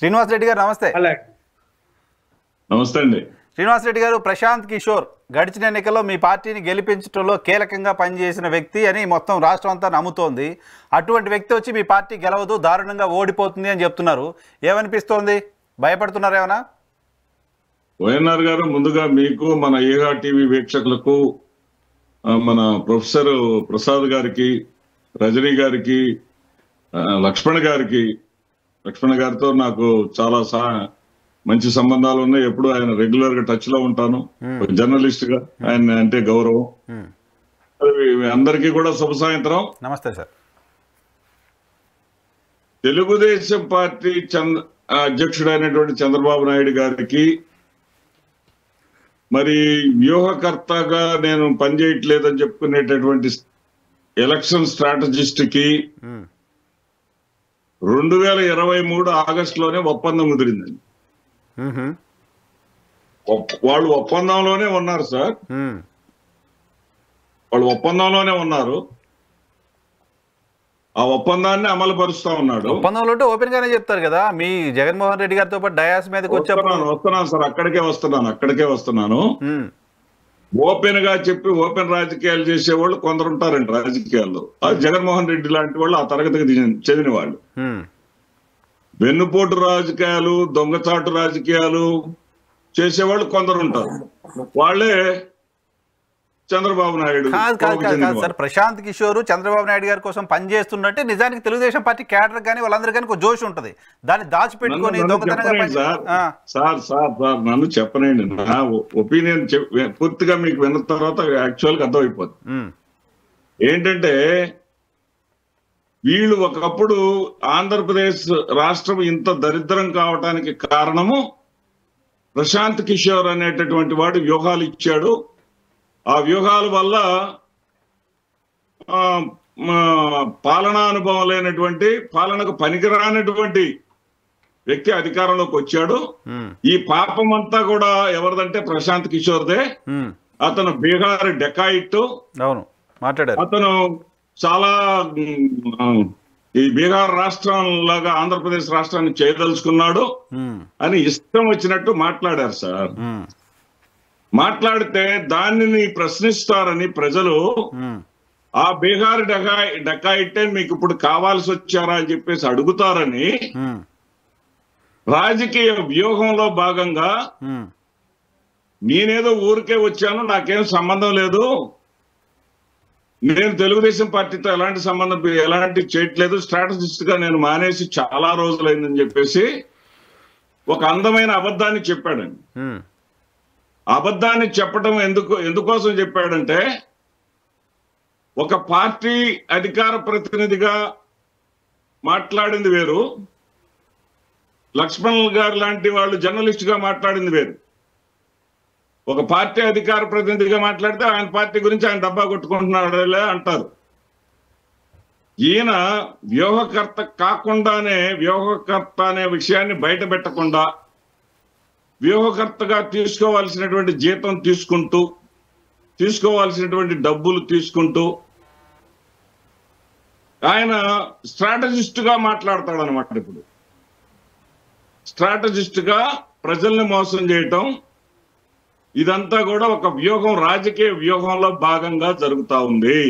శ్రీనివాస్ రెడ్డి గారు నమస్తే. నమస్తే అండి. శ్రీనివాస్ రెడ్డి గారు, ప్రశాంత్ కిషోర్ గడిచిన ఎన్నికల్లో మీ పార్టీని గెలిపించడంలో కీలకంగా పనిచేసిన వ్యక్తి అని మొత్తం రాష్ట్రం అంతా నమ్ముతోంది. అటువంటి వ్యక్తి వచ్చి మీ పార్టీ గెలవదు, దారుణంగా ఓడిపోతుంది అని చెప్తున్నారు. ఏమనిపిస్తోంది? భయపడుతున్నారు ఏమన్నా? వైఎన్ఆర్ గారు, ముందుగా మీకు, మన ఏగా టీవీ వీక్షకులకు, మన ప్రొఫెసర్ ప్రసాద్ గారికి, రజనీ గారికి, లక్ష్మణ్ గారితో నాకు చాలా మంచి సంబంధాలు ఉన్నాయి. ఎప్పుడు ఆయన రెగ్యులర్ గా టచ్ లో ఉంటాను. జర్నలిస్ట్ గా ఆయన అంటే గౌరవం. అందరికీ కూడా శుభ సాయంత్రం. నమస్తే సార్. తెలుగుదేశం పార్టీ అధ్యక్షుడైనటువంటి చంద్రబాబు నాయుడు గారికి మరి వ్యూహకర్తగా నేను పనిచేయట్లేదని చెప్పుకునేటటువంటి ఎలక్షన్ స్ట్రాటజిస్ట్ కి 2023 ఆగస్టులోనే ఒప్పందం కుదిరిందండి. వాళ్ళు ఒప్పందంలోనే ఉన్నారు సార్. వాళ్ళు ఒప్పందంలోనే ఉన్నారు. ఆ ఒప్పందాన్ని అమలు పరుస్తా ఉన్నాడు. ఒప్పందంలో ఓపెన్ గానే చెప్తారు కదా. మీ జగన్మోహన్ రెడ్డి గారితో పాటు డయాస్ మీదకి వస్తున్నాను సార్. అక్కడికే వస్తున్నాను. ఓపెన్ గా చెప్పి ఓపెన్ రాజకీయాలు చేసేవాళ్ళు కొందరు ఉంటారండి రాజకీయాల్లో. జగన్మోహన్ రెడ్డి లాంటి వాళ్ళు ఆ తరగతికి చెందిన వాళ్ళు. వెన్నుపోటు రాజకీయాలు, దొంగచాటు రాజకీయాలు చేసేవాళ్ళు కొందరు ఉంటారు. వాళ్ళే చంద్రబాబు నాయుడు. సార్, ప్రశాంత్ కిషోర్ చంద్రబాబు నాయుడు గారి కోసం పనిచేస్తున్నట్టే నిజానికి తెలుగుదేశం పార్టీ క్యాడర్ కానీ వాళ్ళందరూ కానీ జోష్ ఉంటది. దాన్ని దాచిపెట్టుకొని సార్ నన్ను చెప్పనండి. నా ఒపీనియన్ పూర్తిగా మీకు విన్న తర్వాత యాక్చువల్ గా అర్థమైపోతుంది. ఏంటంటే వీళ్ళు ఒకప్పుడు ఆంధ్రప్రదేశ్ రాష్ట్రం ఇంత దరిద్రం కావటానికి కారణము ప్రశాంత్ కిషోర్ అనేటటువంటి వాడు వ్యూహాలు ఇచ్చాడు. ఆ వ్యూహాల వల్ల పాలనా అనుభవం లేనటువంటి, పాలనకు పనికిరానటువంటి వ్యక్తి అధికారంలోకి వచ్చాడు. ఈ పాపం అంతా కూడా ఎవరిదంటే ప్రశాంత్ కిషోర్దే. అతను బీహార్ డెకాయిట్. అతను చాలా ఈ బీహార్ రాష్ట్రం లాగా ఆంధ్రప్రదేశ్ రాష్ట్రాన్ని చేయదలుచుకున్నాడు అని ఇష్టం వచ్చినట్టు మాట్లాడారు సార్. మాట్లాడితే దానిని ప్రశ్నిస్తారని ప్రజలు, ఆ బీహార్ డకాయిటే మీకు ఇప్పుడు కావాల్సి వచ్చారా అని చెప్పేసి అడుగుతారని రాజకీయ వ్యూహంలో భాగంగా నేనేదో ఊరికే వచ్చాను, నాకేం సంబంధం లేదు, నేను తెలుగుదేశం పార్టీతో ఎలాంటి చేయట్లేదు, స్ట్రాటజిస్ట్ గా నేను మానేసి చాలా రోజులైందని చెప్పేసి ఒక అందమైన అబద్ధాన్ని చెప్పాడండి. అబద్ధాన్ని చెప్పడం ఎందుకోసం చెప్పాడంటే, ఒక పార్టీ అధికార ప్రతినిధిగా మాట్లాడింది వేరు, లక్ష్మణ్ గారు లాంటి వాళ్ళు జర్నలిస్ట్ గా మాట్లాడింది వేరు. ఒక పార్టీ అధికార ప్రతినిధిగా మాట్లాడితే ఆయన పార్టీ గురించి ఆయన డబ్బా కొట్టుకుంటున్నాడులే అంటారు. ఈయన వ్యూహకర్త కాకుండానే, వ్యూహకర్త అనే విషయాన్ని బయట పెట్టకుండా, వ్యూహకర్తగా తీసుకోవాల్సినటువంటి జీతం తీసుకుంటూ, తీసుకోవాల్సినటువంటి డబ్బులు తీసుకుంటూ ఆయన స్ట్రాటజిస్ట్ గా మాట్లాడతాడు అనమాట. ఇప్పుడు స్ట్రాటజిస్ట్ గా ప్రజల్ని మోసం చేయటం, ఇదంతా కూడా ఒక వ్యూహం, రాజకీయ వ్యూహంలో భాగంగా జరుగుతా ఉంది.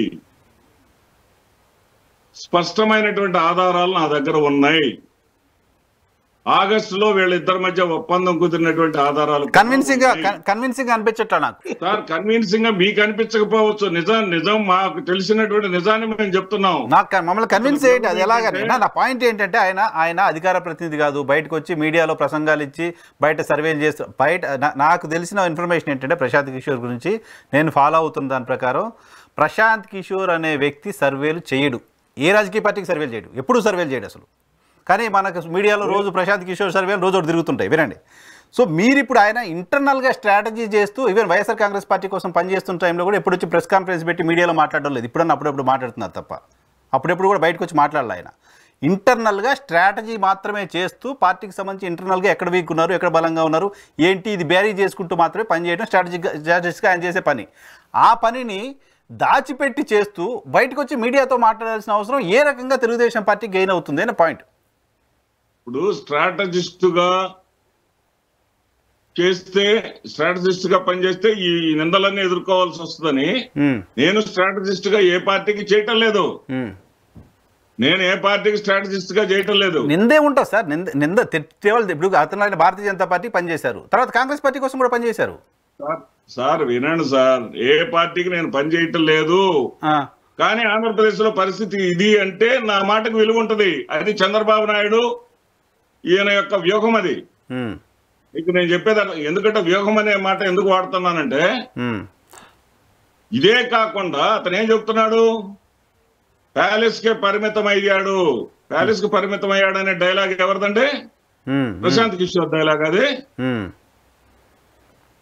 స్పష్టమైనటువంటి ఆధారాలు నా దగ్గర ఉన్నాయి. ఆగస్టులో వీళ్ళిద్దరి మధ్య ఒప్పందం కుదిరినటువంటి ఆధారాలు కన్విన్సింగ్ అనిపించట్లా నాకు సార్. కన్విన్సింగ్ గా మీకు అనిపించకపోవచ్చు, నిజం మాకు తెలిసినటువంటి నిజాన్ని మేము చెప్తున్నాం. మమ్మల్ని కన్విన్స్ చేయండి. అది ఎలాగని నా పాయింట్ ఏంటంటే, ఆయన అధికార ప్రతినిధి కాదు, బయటకు వచ్చి మీడియాలో ప్రసంగాలు ఇచ్చి బయట సర్వేలు చేస్తూ, నాకు తెలిసిన ఇన్ఫర్మేషన్ ఏంటంటే, ప్రశాంత్ కిషోర్ గురించి నేను ఫాలో అవుతున్న దాని ప్రకారం, ప్రశాంత్ కిషోర్ అనే వ్యక్తి సర్వేలు చేయడు. ఏ రాజకీయ పార్టీకి సర్వేలు చేయడు, ఎప్పుడూ సర్వేలు చేయడు అసలు. కానీ మనకు మీడియాలో రోజు ప్రశాంత్ కిషోర్ సర్వేలు రోజు తిరుగుతుంటాయి. వినండి. సో మీరు ఇప్పుడు ఆయన ఇంటర్నల్గా స్ట్రాటజీ చేస్తూ, ఈవెన్ వైఎస్ఆర్ కాంగ్రెస్ పార్టీ కోసం పనిచేస్తున్న టైంలో కూడా ఎప్పుడు వచ్చి ప్రెస్ కాన్ఫరెన్స్ పెట్టి మీడియాలో మాట్లాడడం లేదు. ఇప్పుడన్నా అప్పుడప్పుడు మాట్లాడుతున్నారు తప్ప, అప్పుడెప్పుడు కూడా బయటకు వచ్చి మాట్లాడాలి. ఆయన ఇంటర్నల్గా స్ట్రాటజీ మాత్రమే చేస్తూ, పార్టీకి సంబంధించి ఇంటర్నల్గా ఎక్కడ వీక్ ఉన్నారు, ఎక్కడ బలంగా ఉన్నారు, ఏంటి ఇది బ్యారీ చేసుకుంటూ మాత్రమే పనిచేయడం స్ట్రాటజిక్గా ఆయన చేసే పని. ఆ పనిని దాచిపెట్టి చేస్తూ బయటకు వచ్చి మీడియాతో మాట్లాడాల్సిన అవసరం ఏ రకంగా తెలుగుదేశం పార్టీ గెయిన్ అవుతుంది అనే పాయింట్. ఇప్పుడు స్ట్రాటజిస్ట్ గా పనిచేస్తే ఈ నిందలన్నీ ఎదుర్కోవాల్సి వస్తుందని నేను స్ట్రాటజిస్ట్ గా ఏ పార్టీకి చేయటం లేదు. నేను ఏ పార్టీకి స్ట్రాటజిస్ట్ గా చేయటం లేదు. నిందే ఉంటుంది సార్. నింద ఇప్పుడు అతను ఆయన భారతీయ జనతా పార్టీ పనిచేశారు, తర్వాత కాంగ్రెస్ పార్టీ కోసం కూడా పనిచేశారు. సార్ వినండి సార్, ఏ పార్టీకి నేను పని చేయటం లేదు. కానీ ఆంధ్రప్రదేశ్ లో పరిస్థితి ఇది అంటే నా మాటకు విలువ ఉంటది. అది చంద్రబాబు నాయుడు ఈయన యొక్క వ్యూహం. అది మీకు నేను చెప్పేది. ఎందుకంటే వ్యూహం అనే మాట ఎందుకు వాడుతున్నానంటే, ఇదే కాకుండా అతను ఏం చెప్తున్నాడు, ప్యాలెస్ కే పరిమితం అయ్యాడు. ప్యాలెస్ కు పరిమితం అయ్యాడు అనే డైలాగ్ ఎవరిదంటే ప్రశాంత్ కిషోర్ డైలాగ్ అది.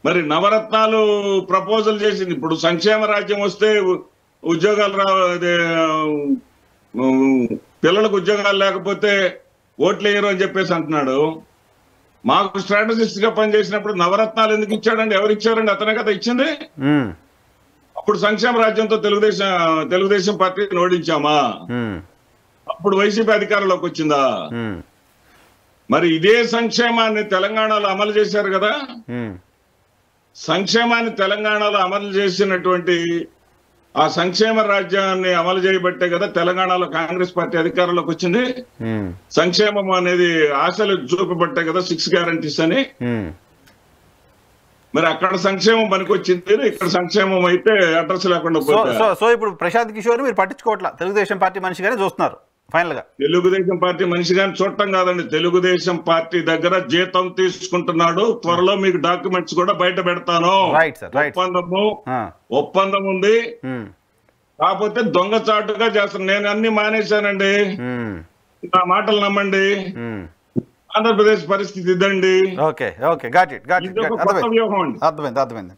మరి నవరత్నాలు ప్రపోజల్ చేసింది. ఇప్పుడు సంక్షేమ రాజ్యం వస్తే ఉద్యోగాలు పిల్లలకు ఉద్యోగాలు లేకపోతే ఓట్లు వేయరు అని చెప్పేసి అంటున్నాడు. మాకు స్ట్రాటజిస్ట్ గా పనిచేసినప్పుడు నవరత్నాలు ఎందుకు ఇచ్చాడండి? ఎవరు ఇచ్చారండి? అతనే కదా ఇచ్చింది. అప్పుడు సంక్షేమ రాజ్యంతో తెలుగుదేశం పార్టీని ఓడించామా? అప్పుడు వైసీపీ అధికారంలోకి వచ్చిందా? మరి ఇదే సంక్షేమాన్ని తెలంగాణలో అమలు చేశారు కదా. సంక్షేమాన్ని తెలంగాణలో అమలు చేసినటువంటి ఆ సంక్షేమ రాజ్యాన్ని అమలు చేయబట్టే కదా తెలంగాణలో కాంగ్రెస్ పార్టీ అధికారంలోకి వచ్చింది. సంక్షేమం అనేది ఆశలు చూపబట్టే కదా 6 గ్యారంటీస్ అని. మరి అక్కడ సంక్షేమం పనికొచ్చింది, ఇక్కడ సంక్షేమం అయితే అడ్రస్ లేకుండా పోతే. సో ఇప్పుడు ప్రశాంత్ కిషోర్ మీరు పట్టించుకోవట్లా, తెలుగుదేశం పార్టీ మనిషిగానే చూస్తున్నారు ఫైనల్ గా. తెలుగుదేశం పార్టీ మనిషిగానే చూడటం కాదండి, తెలుగుదేశం పార్టీ దగ్గర జీతం తీసుకుంటున్నాడు. త్వరలో మీకు డాక్యుమెంట్స్ కూడా బయట పెడతాను. ఒప్పందం ఉంది, కాకపోతే దొంగచాటుగా చేస్తాను. నేను అన్ని మానేశానండి, నా మాటలు నమ్మండి. ఆంధ్రప్రదేశ్ పరిస్థితి ఇదండి. Okay okay, got it. వ్యూహం అండి. అర్థమైంది.